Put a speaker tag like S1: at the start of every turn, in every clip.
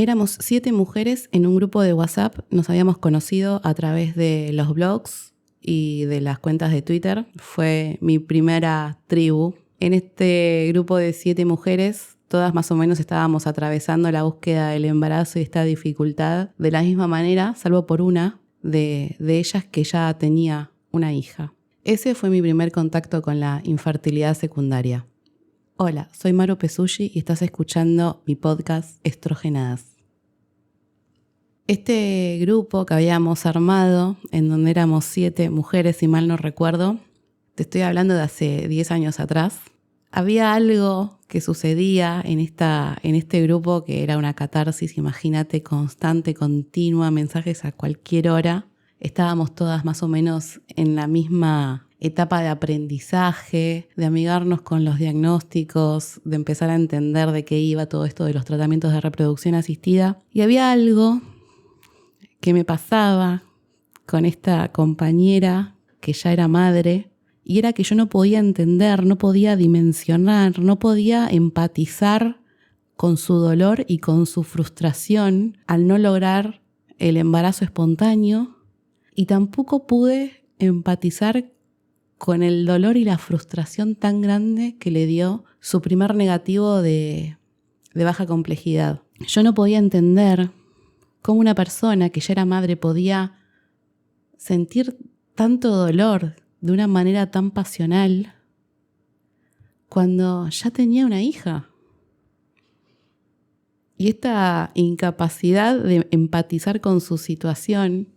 S1: Éramos 7 mujeres en un grupo de WhatsApp. Nos habíamos conocido a través de los blogs y de las cuentas de Twitter. Fue mi primera tribu. En este grupo de 7 mujeres, todas más o menos estábamos atravesando la búsqueda del embarazo y esta dificultad de la misma manera, salvo por una de ellas que ya tenía una hija. Ese fue mi primer contacto con la infertilidad secundaria. Hola, soy Maru Pesucci y estás escuchando mi podcast Estrogenadas. Este grupo que habíamos armado, en donde éramos 7 mujeres, si mal no recuerdo, te estoy hablando de hace 10 años atrás, había algo que sucedía en este grupo que era una catarsis, imagínate, constante, continua, mensajes a cualquier hora. Estábamos todas más o menos en la misma etapa de aprendizaje, de amigarnos con los diagnósticos, de empezar a entender de qué iba todo esto de los tratamientos de reproducción asistida. Y había algo que me pasaba con esta compañera que ya era madre, y era que yo no podía entender, no podía dimensionar, no podía empatizar con su dolor y con su frustración al no lograr el embarazo espontáneo, y tampoco pude empatizar con el dolor y la frustración tan grande que le dio su primer negativo de baja complejidad. Yo no podía entender cómo una persona que ya era madre podía sentir tanto dolor de una manera tan pasional cuando ya tenía una hija. Y esta incapacidad de empatizar con su situación,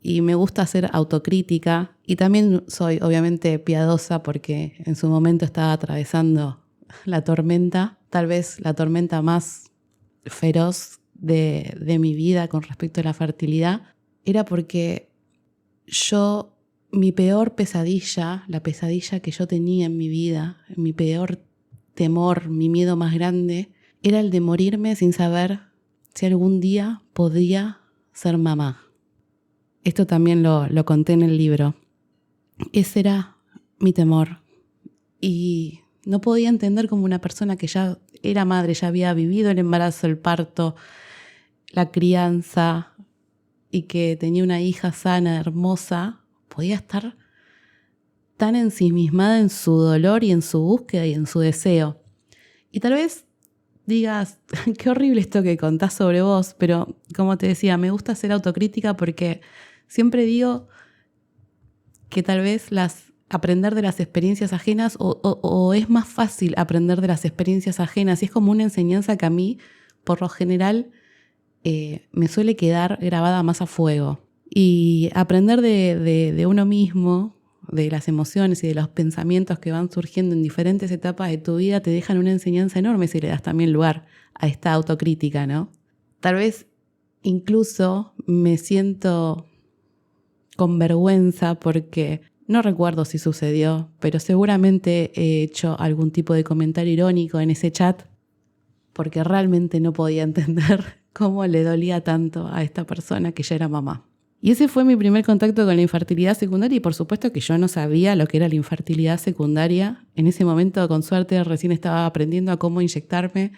S1: y me gusta hacer autocrítica, y también soy obviamente piadosa porque en su momento estaba atravesando la tormenta, tal vez la tormenta más feroz de mi vida con respecto a la fertilidad, era porque mi peor pesadilla, la pesadilla que yo tenía en mi vida, mi peor temor, mi miedo más grande, era el de morirme sin saber si algún día podía ser mamá. Esto también lo conté en el libro. Ese era mi temor. Y no podía entender cómo una persona que ya era madre, ya había vivido el embarazo, el parto, la crianza, y que tenía una hija sana, hermosa, podía estar tan ensimismada en su dolor y en su búsqueda y en su deseo. Y tal vez digas, qué horrible esto que contás sobre vos, pero como te decía, me gusta hacer autocrítica porque siempre digo que tal vez aprender de las experiencias ajenas o es más fácil aprender de las experiencias ajenas, y es como una enseñanza que a mí, por lo general, me suele quedar grabada más a fuego. Y aprender de uno mismo, de las emociones y de los pensamientos que van surgiendo en diferentes etapas de tu vida, te dejan una enseñanza enorme si le das también lugar a esta autocrítica, ¿no? Tal vez incluso me siento con vergüenza porque no recuerdo si sucedió, pero seguramente he hecho algún tipo de comentario irónico en ese chat porque realmente no podía entender cómo le dolía tanto a esta persona que ya era mamá. Y ese fue mi primer contacto con la infertilidad secundaria, y por supuesto que yo no sabía lo que era la infertilidad secundaria. En ese momento, con suerte, recién estaba aprendiendo a cómo inyectarme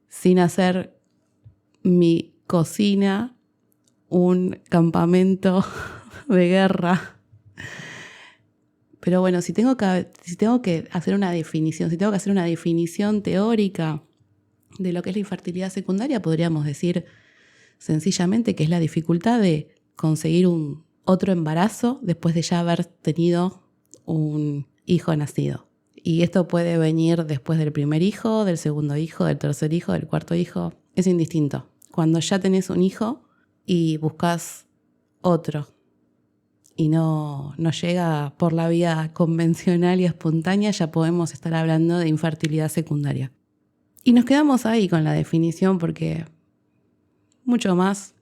S1: sin hacer mi cocina un campamento de guerra. Pero bueno, si tengo que hacer una definición teórica de lo que es la infertilidad secundaria, podríamos decir sencillamente que es la dificultad de conseguir otro embarazo después de ya haber tenido un hijo nacido. Y esto puede venir después del primer hijo, del segundo hijo, del tercer hijo, del cuarto hijo. Es indistinto. Cuando ya tenés un hijo y buscas otro y no llega por la vía convencional y espontánea, ya podemos estar hablando de infertilidad secundaria. Y nos quedamos ahí con la definición porque mucho más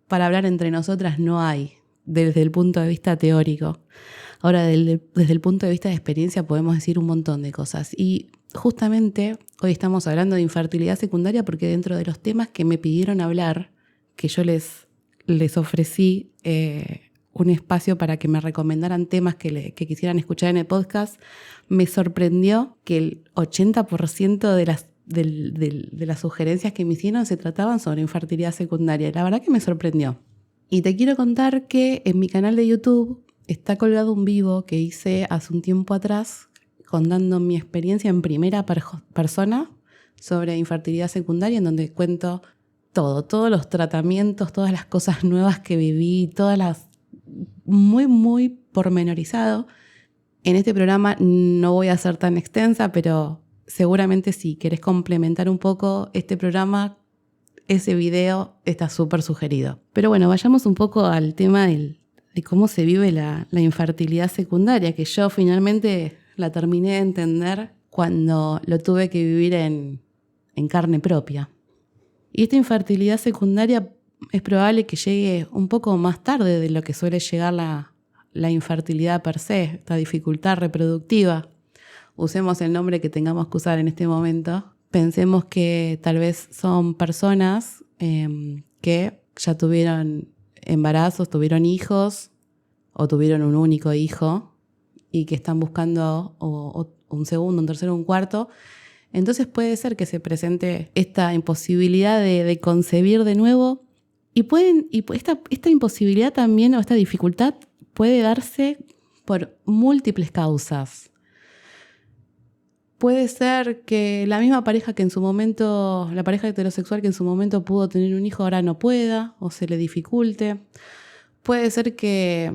S1: para hablar entre nosotras no hay desde el punto de vista teórico. Ahora, desde el punto de vista de experiencia podemos decir un montón de cosas. Y justamente hoy estamos hablando de infertilidad secundaria porque dentro de los temas que me pidieron hablar, que yo les ofrecí un espacio para que me recomendaran temas que quisieran escuchar en el podcast, me sorprendió que el 80% de las de las sugerencias que me hicieron se trataban sobre infertilidad secundaria. La verdad que me sorprendió. Y te quiero contar que en mi canal de YouTube está colgado un vivo que hice hace un tiempo atrás contando mi experiencia en primera persona sobre infertilidad secundaria, en donde cuento todos los tratamientos, todas las cosas nuevas que viví, muy, muy pormenorizado. En este programa no voy a ser tan extensa, pero seguramente si querés complementar un poco este programa, ese video está súper sugerido. Pero bueno, vayamos un poco al tema de cómo se vive la infertilidad secundaria, que yo finalmente la terminé de entender cuando lo tuve que vivir en carne propia. Y esta infertilidad secundaria es probable que llegue un poco más tarde de lo que suele llegar la infertilidad per se, esta dificultad reproductiva. Usemos el nombre que tengamos que usar en este momento. Pensemos que tal vez son personas que ya tuvieron embarazos, tuvieron hijos o tuvieron un único hijo y que están buscando un segundo, un tercero, un cuarto. Entonces puede ser que se presente esta imposibilidad de concebir de nuevo y esta imposibilidad también o esta dificultad puede darse por múltiples causas. Puede ser que la misma pareja que en su momento, la pareja heterosexual que en su momento pudo tener un hijo ahora no pueda o se le dificulte. Puede ser que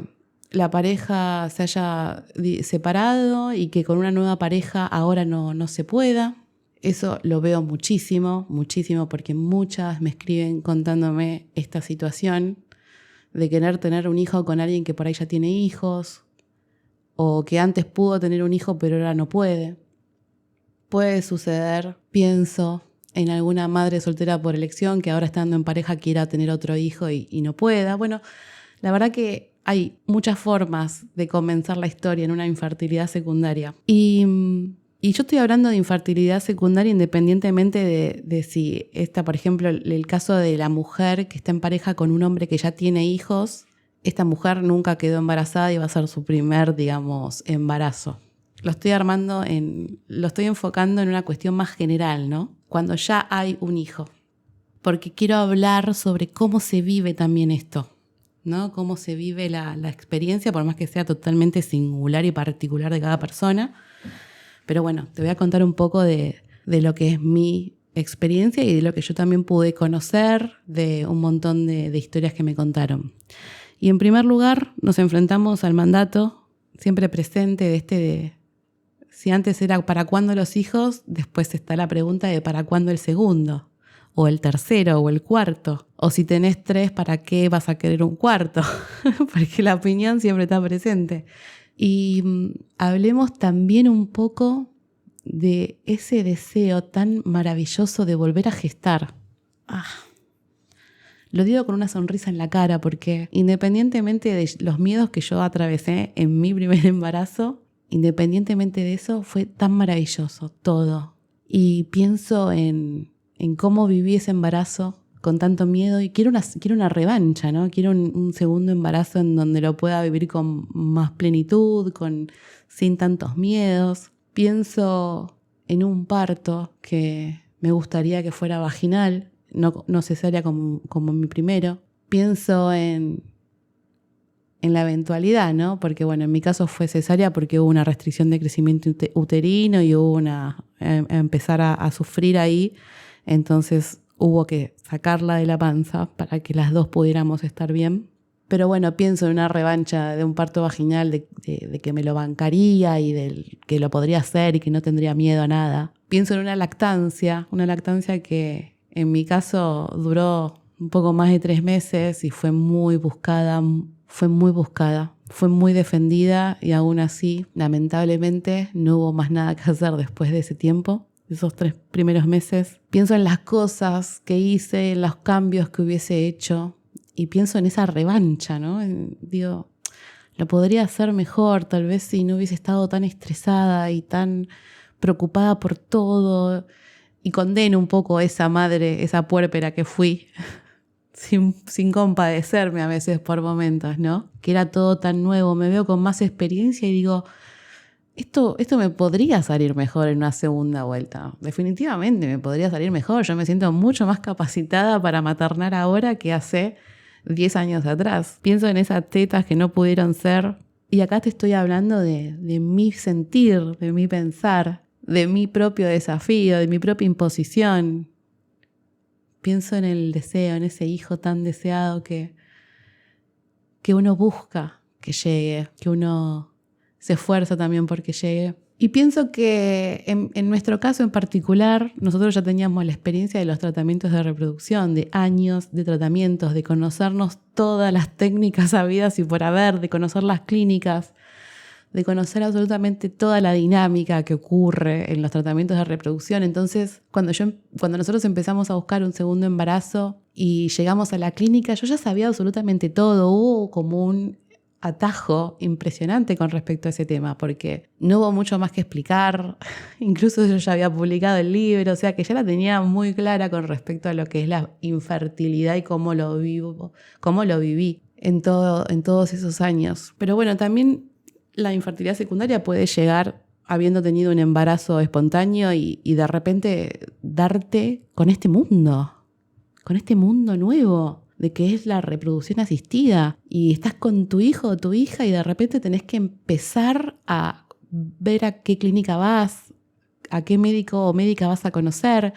S1: la pareja se haya separado y que con una nueva pareja ahora no se pueda. Eso lo veo muchísimo, porque muchas me escriben contándome esta situación de querer tener un hijo con alguien que por ahí ya tiene hijos o que antes pudo tener un hijo pero ahora no puede. Puede suceder, pienso, en alguna madre soltera por elección que ahora estando en pareja quiera tener otro hijo y no pueda. Bueno, la verdad que hay muchas formas de comenzar la historia en una infertilidad secundaria. Y yo estoy hablando de infertilidad secundaria independientemente de si por ejemplo, el caso de la mujer que está en pareja con un hombre que ya tiene hijos, esta mujer nunca quedó embarazada y va a ser su primer, embarazo. Lo estoy enfocando en una cuestión más general, ¿no? Cuando ya hay un hijo. Porque quiero hablar sobre cómo se vive también esto, ¿no? Cómo se vive la experiencia, por más que sea totalmente singular y particular de cada persona. Pero bueno, te voy a contar un poco de lo que es mi experiencia y de lo que yo también pude conocer de un montón de historias que me contaron. Y en primer lugar, nos enfrentamos al mandato siempre presente de si antes era ¿para cuándo los hijos? Después está la pregunta de ¿para cuándo el segundo? O el tercero o el cuarto. O si tenés 3, ¿para qué vas a querer un cuarto? Porque la opinión siempre está presente. Y hablemos también un poco de ese deseo tan maravilloso de volver a gestar. Lo digo con una sonrisa en la cara porque independientemente de los miedos que yo atravesé en mi primer embarazo, independientemente de eso, fue tan maravilloso todo. Y pienso en cómo viví ese embarazo con tanto miedo y quiero una revancha, ¿no? Quiero un segundo embarazo en donde lo pueda vivir con más plenitud, sin tantos miedos. Pienso en un parto que me gustaría que fuera vaginal, no cesárea como mi primero. Pienso en la eventualidad, ¿no? Porque bueno, en mi caso fue cesárea porque hubo una restricción de crecimiento uterino y hubo empezar a sufrir ahí. Entonces hubo que sacarla de la panza para que las dos pudiéramos estar bien. Pero bueno, pienso en una revancha de un parto vaginal, de que me lo bancaría y de que lo podría hacer y que no tendría miedo a nada. Pienso en una lactancia que en mi caso duró un poco más de 3 meses y fue muy buscada, fue muy defendida y aún así, lamentablemente, no hubo más nada que hacer después de ese tiempo. Esos 3 primeros meses. Pienso en las cosas que hice, en los cambios que hubiese hecho y pienso en esa revancha, ¿no? Digo, lo podría hacer mejor, tal vez si no hubiese estado tan estresada y tan preocupada por todo y condeno un poco a esa madre, esa puérpera que fui, sin compadecerme a veces por momentos, ¿no? Que era todo tan nuevo, me veo con más experiencia y digo, esto me podría salir mejor en una segunda vuelta. Definitivamente me podría salir mejor. Yo me siento mucho más capacitada para maternar ahora que hace 10 años atrás. Pienso en esas tetas que no pudieron ser. Y acá te estoy hablando de mi sentir, de mi pensar, de mi propio desafío, de mi propia imposición. Pienso en el deseo, en ese hijo tan deseado que uno busca que llegue, que uno se esfuerza también porque llegue. Y pienso que en nuestro caso en particular, nosotros ya teníamos la experiencia de los tratamientos de reproducción, de años de tratamientos, de conocernos todas las técnicas habidas y por haber, de conocer las clínicas, de conocer absolutamente toda la dinámica que ocurre en los tratamientos de reproducción. Entonces, cuando nosotros empezamos a buscar un segundo embarazo y llegamos a la clínica, yo ya sabía absolutamente todo. Hubo como un atajo impresionante con respecto a ese tema, porque no hubo mucho más que explicar. Incluso yo ya había publicado el libro, o sea que ya la tenía muy clara con respecto a lo que es la infertilidad y cómo lo viví en todos esos años. Pero bueno, también la infertilidad secundaria puede llegar habiendo tenido un embarazo espontáneo y de repente darte con este mundo nuevo de que es la reproducción asistida, y estás con tu hijo o tu hija y de repente tenés que empezar a ver a qué clínica vas, a qué médico o médica vas a conocer,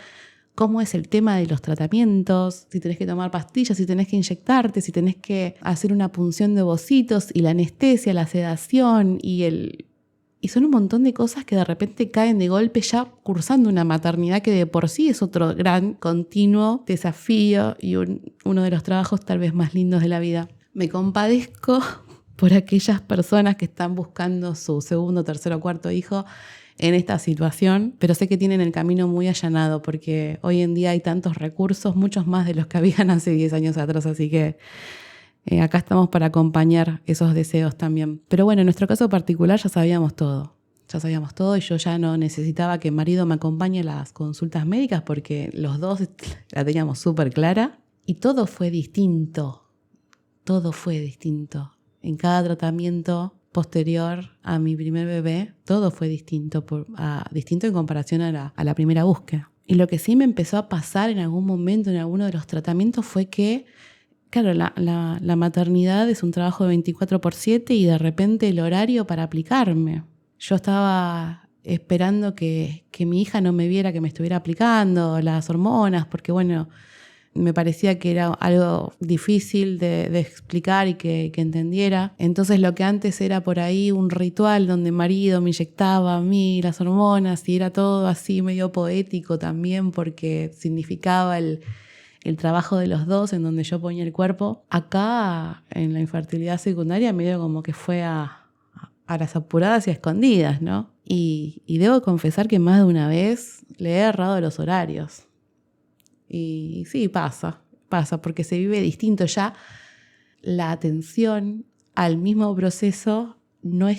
S1: cómo es el tema de los tratamientos, si tenés que tomar pastillas, si tenés que inyectarte, si tenés que hacer una punción de ovocitos y la anestesia, la sedación y son un montón de cosas que de repente caen de golpe ya cursando una maternidad que de por sí es otro gran continuo desafío y uno de los trabajos tal vez más lindos de la vida. Me compadezco por aquellas personas que están buscando su segundo, tercero o cuarto hijo en esta situación, pero sé que tienen el camino muy allanado porque hoy en día hay tantos recursos, muchos más de los que habían hace 10 años atrás, así que acá estamos para acompañar esos deseos también. Pero bueno, en nuestro caso particular ya sabíamos todo y yo ya no necesitaba que el marido me acompañe a las consultas médicas porque los dos la teníamos súper clara y todo fue distinto. En cada tratamiento posterior a mi primer bebé, todo fue distinto, distinto en comparación a la primera búsqueda. Y lo que sí me empezó a pasar en algún momento, en alguno de los tratamientos, fue que claro, la maternidad es un trabajo de 24/7 y de repente el horario para aplicarme. Yo estaba esperando que mi hija no me viera que me estuviera aplicando las hormonas, porque bueno, me parecía que era algo difícil de explicar y que entendiera. Entonces lo que antes era por ahí un ritual donde el marido me inyectaba a mí las hormonas y era todo así medio poético también porque significaba el trabajo de los dos en donde yo ponía el cuerpo. Acá, en la infertilidad secundaria, medio como que fue a las apuradas y a escondidas, ¿no? Y debo confesar que más de una vez le he errado los horarios. Y sí, pasa, porque se vive distinto. Ya la atención al mismo proceso no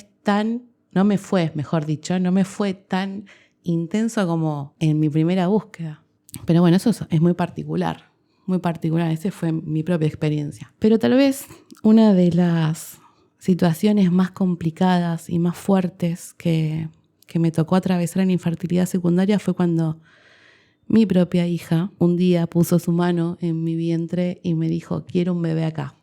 S1: me fue tan intenso como en mi primera búsqueda. Pero bueno, eso es muy particular, esa fue mi propia experiencia. Pero tal vez una de las situaciones más complicadas y más fuertes que me tocó atravesar en infertilidad secundaria fue cuando mi propia hija un día puso su mano en mi vientre y me dijo, quiero un bebé acá.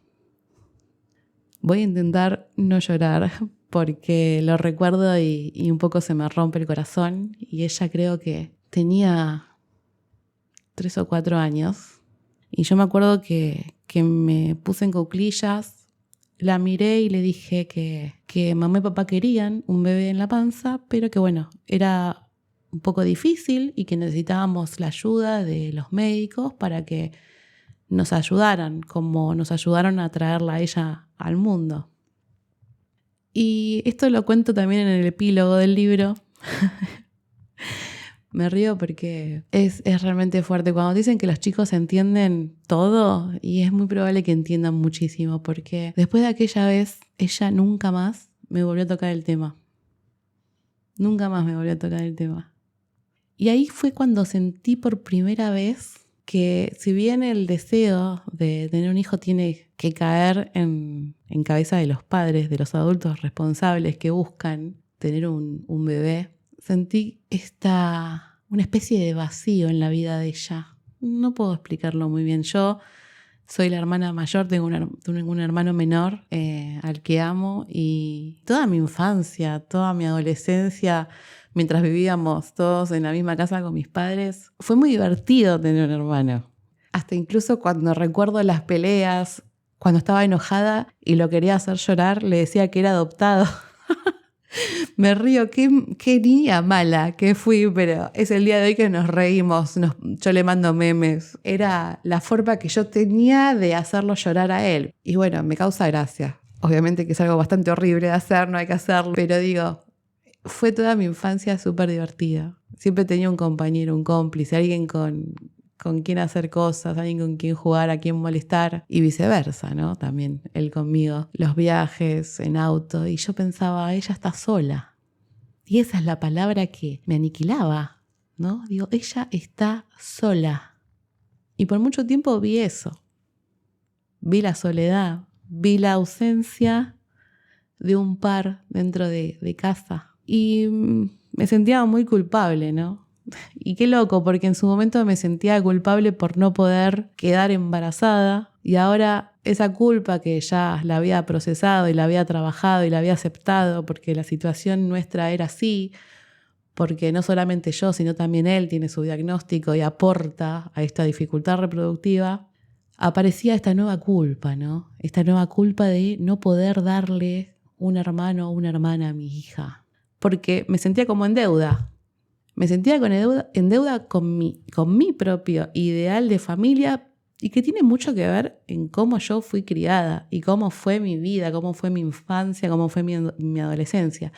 S1: Voy a intentar no llorar porque lo recuerdo y un poco se me rompe el corazón. Y ella creo que tenía 3 o 4 años. Y yo me acuerdo que me puse en cuclillas, la miré y le dije que mamá y papá querían un bebé en la panza, pero que bueno, era un poco difícil y que necesitábamos la ayuda de los médicos para que nos ayudaran, como nos ayudaron a traerla a ella al mundo. Y esto lo cuento también en el epílogo del libro. Me río porque es realmente fuerte. Cuando dicen que los chicos entienden todo, y es muy probable que entiendan muchísimo, porque después de aquella vez, ella nunca más me volvió a tocar el tema. Y ahí fue cuando sentí por primera vez que si bien el deseo de tener un hijo tiene que caer en cabeza de los padres, de los adultos responsables que buscan tener un bebé, sentí una especie de vacío en la vida de ella. No puedo explicarlo muy bien. Yo soy la hermana mayor, tengo un hermano menor al que amo, y toda mi infancia, toda mi adolescencia, mientras vivíamos todos en la misma casa con mis padres, fue muy divertido tener un hermano. Hasta incluso cuando recuerdo las peleas, cuando estaba enojada y lo quería hacer llorar, le decía que era adoptado. Me río, qué niña mala que fui, pero es el día de hoy que nos reímos, yo le mando memes. Era la forma que yo tenía de hacerlo llorar a él. Y bueno, me causa gracia. Obviamente que es algo bastante horrible de hacer, no hay que hacerlo, pero digo, fue toda mi infancia súper divertida. Siempre tenía un compañero, un cómplice, alguien con quien hacer cosas, alguien con quien jugar, a quien molestar, y viceversa, ¿no? También él conmigo. Los viajes en auto, y yo pensaba, ella está sola. Y esa es la palabra que me aniquilaba, ¿no? Digo, ella está sola. Y por mucho tiempo vi eso. Vi la soledad, vi la ausencia de un par dentro de casa. Y me sentía muy culpable, ¿no? Y qué loco, porque en su momento me sentía culpable por no poder quedar embarazada, y ahora esa culpa que ya la había procesado y la había trabajado y la había aceptado, porque la situación nuestra era así, porque no solamente yo, sino también él tiene su diagnóstico y aporta a esta dificultad reproductiva, aparecía esta nueva culpa, ¿no? Esta nueva culpa de no poder darle un hermano o una hermana a mi hija, porque me sentía como en deuda. Me sentía en deuda con mi propio ideal de familia, y que tiene mucho que ver en cómo yo fui criada y cómo fue mi vida, cómo fue mi infancia, cómo fue mi adolescencia.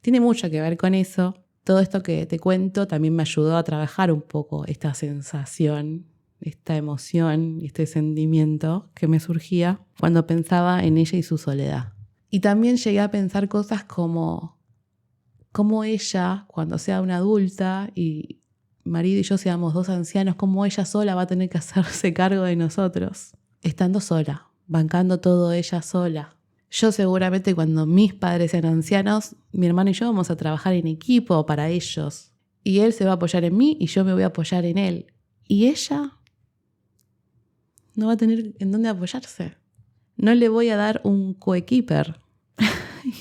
S1: Tiene mucho que ver con eso. Todo esto que te cuento también me ayudó a trabajar un poco esta sensación, esta emoción y este sentimiento que me surgía cuando pensaba en ella y su soledad. Y también llegué a pensar cosas como ella, cuando sea una adulta y marido y yo seamos dos ancianos, cómo ella sola va a tener que hacerse cargo de nosotros, estando sola, bancando todo ella sola. Yo seguramente cuando mis padres sean ancianos, mi hermano y yo vamos a trabajar en equipo para ellos. Y él se va a apoyar en mí y yo me voy a apoyar en él. Y ella no va a tener en dónde apoyarse. No le voy a dar un coequiper.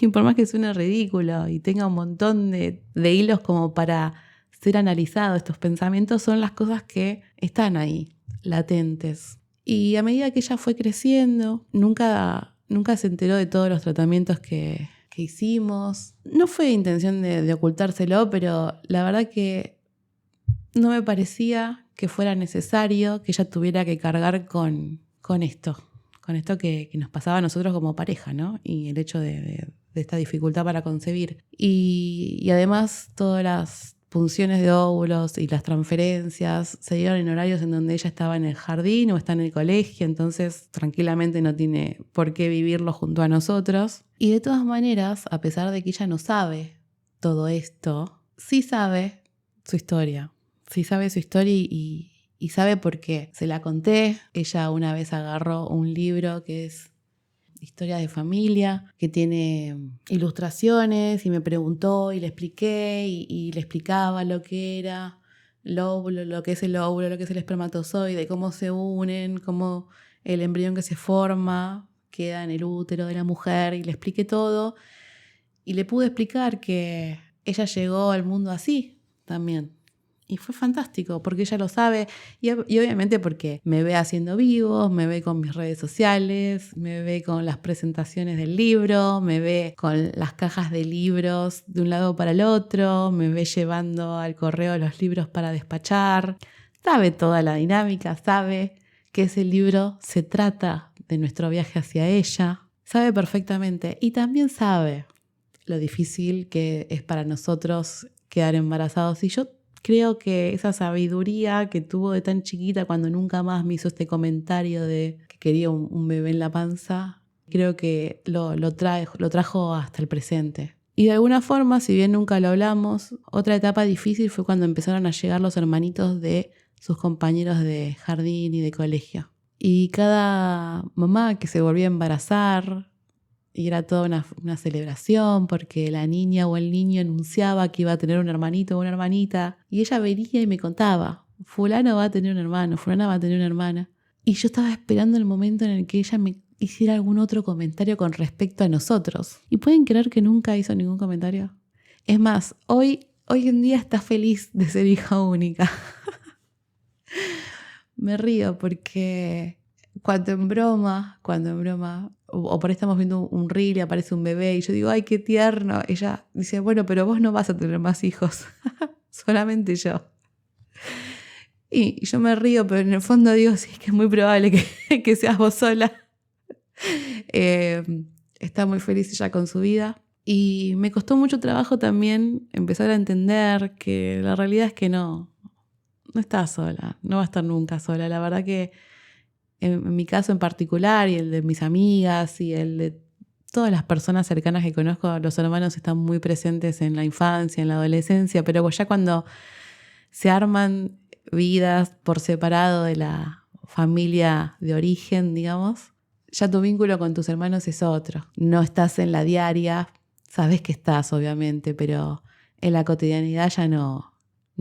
S1: Y por más que suene ridículo y tenga un montón de hilos como para ser analizado, estos pensamientos son las cosas que están ahí, latentes. Y a medida que ella fue creciendo, nunca se enteró de todos los tratamientos que hicimos. No fue intención de ocultárselo, pero la verdad que no me parecía que fuera necesario que ella tuviera que cargar con esto que nos pasaba a nosotros como pareja, ¿no? Y el hecho de esta dificultad para concebir. Y además todas las punciones de óvulos y las transferencias se dieron en horarios en donde ella estaba en el jardín o está en el colegio, entonces tranquilamente no tiene por qué vivirlo junto a nosotros. Y de todas maneras, a pesar de que ella no sabe todo esto, sí sabe su historia. Sí sabe su historia y sabe por qué. Se la conté. Ella una vez agarró un libro que es Historia de Familia, que tiene ilustraciones, y me preguntó y le expliqué y le explicaba lo que era el óvulo, lo que es el óvulo, lo que es el espermatozoide, cómo se unen, cómo el embrión que se forma queda en el útero de la mujer, y le expliqué todo. Y le pude explicar que ella llegó al mundo así también. Y fue fantástico, porque ella lo sabe y obviamente porque me ve haciendo vivos, me ve con mis redes sociales, me ve con las presentaciones del libro, me ve con las cajas de libros de un lado para el otro, me ve llevando al correo los libros para despachar. Sabe toda la dinámica, sabe que ese libro se trata de nuestro viaje hacia ella. Sabe perfectamente, y también sabe lo difícil que es para nosotros quedar embarazados. Y yo creo que esa sabiduría que tuvo de tan chiquita, cuando nunca más me hizo este comentario de que quería un bebé en la panza, creo que lo trajo hasta el presente. Y de alguna forma, si bien nunca lo hablamos, otra etapa difícil fue cuando empezaron a llegar los hermanitos de sus compañeros de jardín y de colegio. Y cada mamá que se volvía a embarazar y era toda una celebración porque la niña o el niño anunciaba que iba a tener un hermanito o una hermanita y ella venía y me contaba, fulano va a tener un hermano, fulana va a tener una hermana. Y yo estaba esperando el momento en el que ella me hiciera algún otro comentario con respecto a nosotros. ¿Y pueden creer que nunca hizo ningún comentario? Es más, hoy en día está feliz de ser hija única. Me río porque cuando en broma, o por ahí estamos viendo un reel y aparece un bebé y yo digo, ay, qué tierno. Ella dice, bueno, pero vos no vas a tener más hijos, solamente yo. Y yo me río, pero en el fondo digo, sí, es que es muy probable que seas vos sola. Está muy feliz ella con su vida. Y me costó mucho trabajo también empezar a entender que la realidad es que no está sola, no va a estar nunca sola. La verdad que en mi caso en particular y el de mis amigas y el de todas las personas cercanas que conozco, los hermanos están muy presentes en la infancia, en la adolescencia, pero ya cuando se arman vidas por separado de la familia de origen, digamos, ya tu vínculo con tus hermanos es otro. No estás en la diaria, sabes que estás obviamente, pero en la cotidianidad ya no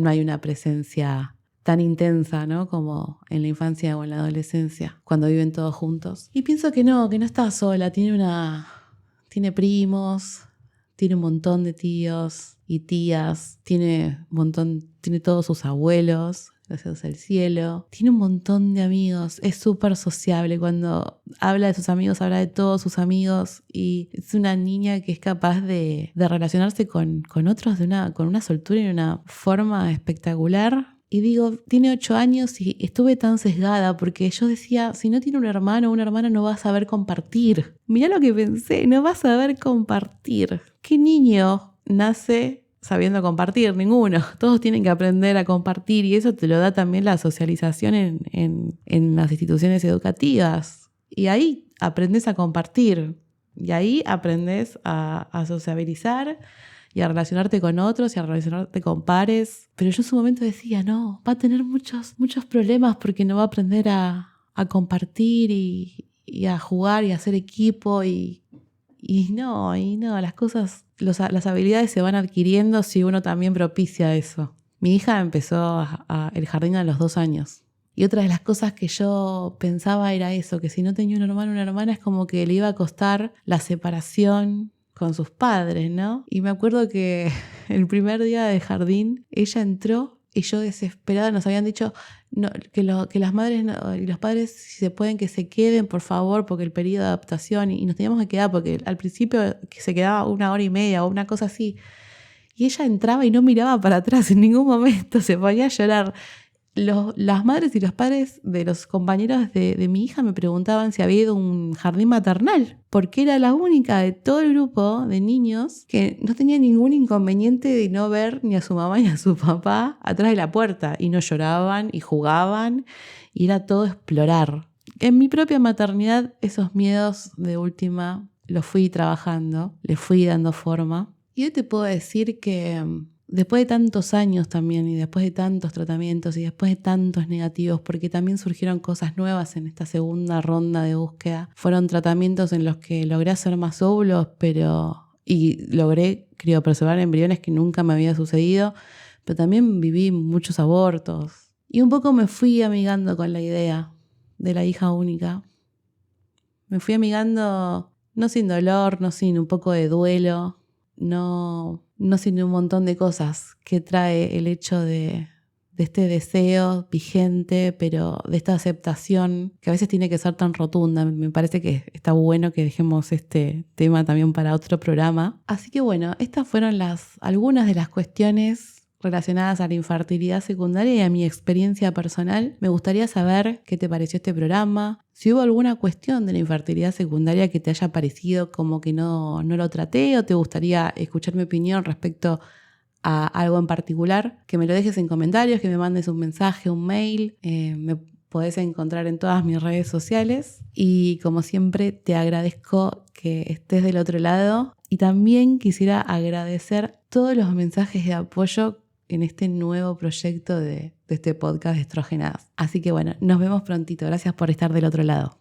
S1: hay una presencia tan intensa, ¿no? Como en la infancia o en la adolescencia, cuando viven todos juntos. Y pienso que no está sola, tiene primos, tiene un montón de tíos y tías, tiene todos sus abuelos, gracias al cielo, tiene un montón de amigos, es súper sociable, cuando habla de sus amigos, habla de todos sus amigos y es una niña que es capaz de relacionarse con otros con una soltura y una forma espectacular. Y digo, tiene 8 años y estuve tan sesgada porque yo decía, si no tiene un hermano o una hermana no va a saber compartir. Mirá lo que pensé, no va a saber compartir. ¿Qué niño nace sabiendo compartir? Ninguno. Todos tienen que aprender a compartir y eso te lo da también la socialización en las instituciones educativas. Y ahí aprendes a compartir y ahí aprendes a sociabilizar y a relacionarte con otros y a relacionarte con pares. Pero yo en su momento decía, no, va a tener muchos problemas porque no va a aprender a compartir y a jugar y a hacer equipo y no, las cosas, las habilidades se van adquiriendo si uno también propicia eso. Mi hija empezó el jardín a los 2 años. Y otra de las cosas que yo pensaba era eso, que si no tenía un hermano o una hermana es como que le iba a costar la separación con sus padres, ¿no? Y me acuerdo que el primer día de jardín ella entró y yo desesperada nos habían dicho no, que las madres y los padres si se pueden que se queden por favor porque el periodo de adaptación y nos teníamos que quedar porque al principio que se quedaba 1 hora y media o una cosa así y ella entraba y no miraba para atrás en ningún momento, se ponía a llorar. Las madres y los padres de los compañeros de mi hija me preguntaban si había ido a un jardín maternal, porque era la única de todo el grupo de niños que no tenía ningún inconveniente de no ver ni a su mamá ni a su papá atrás de la puerta, y no lloraban y jugaban, y era todo explorar. En mi propia maternidad esos miedos de última los fui trabajando, les fui dando forma, y hoy te puedo decir que después de tantos años también y después de tantos tratamientos y después de tantos negativos, porque también surgieron cosas nuevas en esta segunda ronda de búsqueda, fueron tratamientos en los que logré hacer más óvulos, y logré criopreservar embriones que nunca me había sucedido, pero también viví muchos abortos. Y un poco me fui amigando con la idea de la hija única. Me fui amigando no sin dolor, no sin un poco de duelo, no sin un montón de cosas que trae el hecho de este deseo vigente, pero de esta aceptación que a veces tiene que ser tan rotunda. Me parece que está bueno que dejemos este tema también para otro programa. Así que bueno, estas fueron algunas de las cuestiones relacionadas a la infertilidad secundaria y a mi experiencia personal. Me gustaría saber qué te pareció este programa, si hubo alguna cuestión de la infertilidad secundaria que te haya parecido como que no lo traté, o te gustaría escuchar mi opinión respecto a algo en particular, que me lo dejes en comentarios, que me mandes un mensaje, un mail. Me podés encontrar en todas mis redes sociales y como siempre te agradezco que estés del otro lado, y también quisiera agradecer todos los mensajes de apoyo en este nuevo proyecto de este podcast de Estrógenadas. Así que bueno, nos vemos prontito. Gracias por estar del otro lado.